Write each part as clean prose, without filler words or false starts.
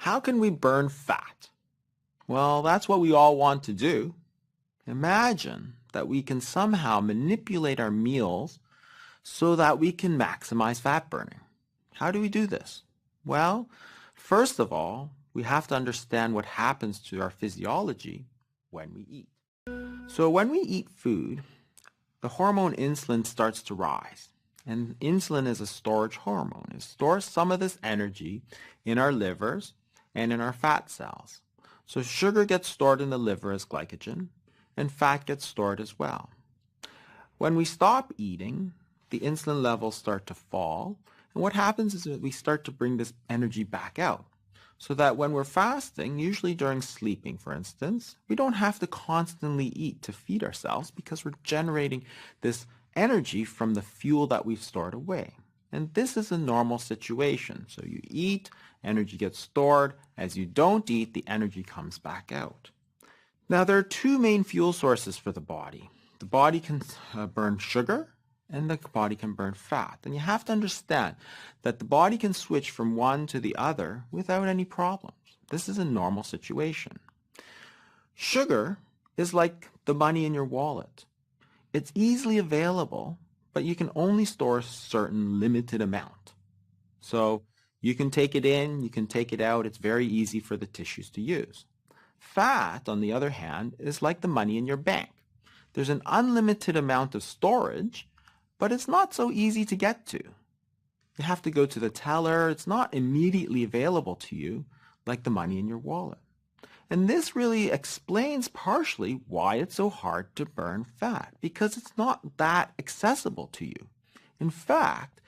how can we burn fat? Well, that's what we all want to do. Imagine that we can somehow manipulate our meals so that we can maximize fat burning. How do we do this? Well, first of all, we have to understand what happens to our physiology when we eat. So when we eat food, the hormone insulin starts to rise. And insulin is a storage hormone. It stores some of this energy in our livers and in our fat cells. So sugar gets stored in the liver as glycogen, and fat gets stored as well. When we stop eating, the insulin levels start to fall, and what happens is that we start to bring this energy back out. So that when we're fasting, usually during sleeping, for instance, we don't have to constantly eat to feed ourselves because we're generating this energy from the fuel that we've stored away. And this is a normal situation. So you eat, energy gets stored. As you don't eat, the energy comes back out. Now, there are two main fuel sources for the body. The body can burn sugar, and the body can burn fat. And you have to understand that the body can switch from one to the other without any problems. This is a normal situation. Sugar is like the money in your wallet. It's easily available, but you can only store a certain limited amount. So you can take it in, you can take it out. It's very easy for the tissues to use. Fat, on the other hand, is like the money in your bank. There's an unlimited amount of storage, but it's not so easy to get to. You have to go to the teller. It's not immediately available to you like the money in your wallet. And this really explains partially why it's so hard to burn fat, because it's not that accessible to you. In fact,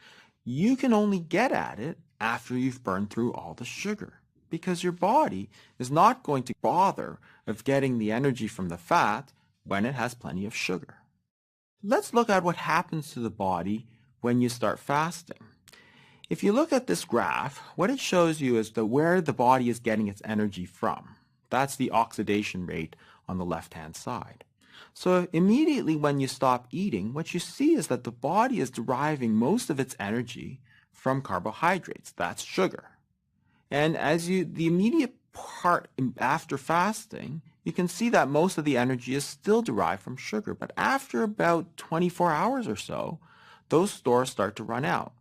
you can only get at it after you've burned through all the sugar, because your body is not going to bother of getting the energy from the fat when it has plenty of sugar. Let's look at what happens to the body when you start fasting. If you look at this graph, what it shows you is where the body is getting its energy from. That's the oxidation rate on the left-hand side. So immediately when you stop eating, what you see is that the body is deriving most of its energy from carbohydrates. That's sugar. And the immediate part after fasting, you can see that most of the energy is still derived from sugar. But after about 24 hours or so, those stores start to run out.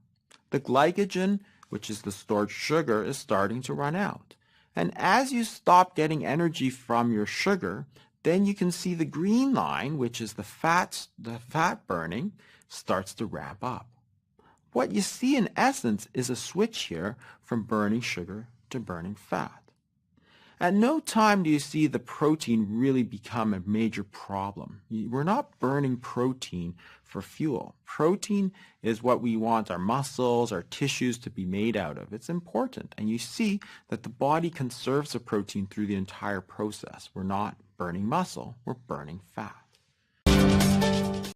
The glycogen, which is the stored sugar, is starting to run out. And as you stop getting energy from your sugar, then you can see the green line, which is the fat burning, starts to ramp up. What you see in essence is a switch here from burning sugar to burning fat. At no time do you see the protein really become a major problem. We're not burning protein for fuel. Protein is what we want our muscles, our tissues to be made out of. It's important. And you see that the body conserves the protein through the entire process. We're not burning muscle, we're burning fat.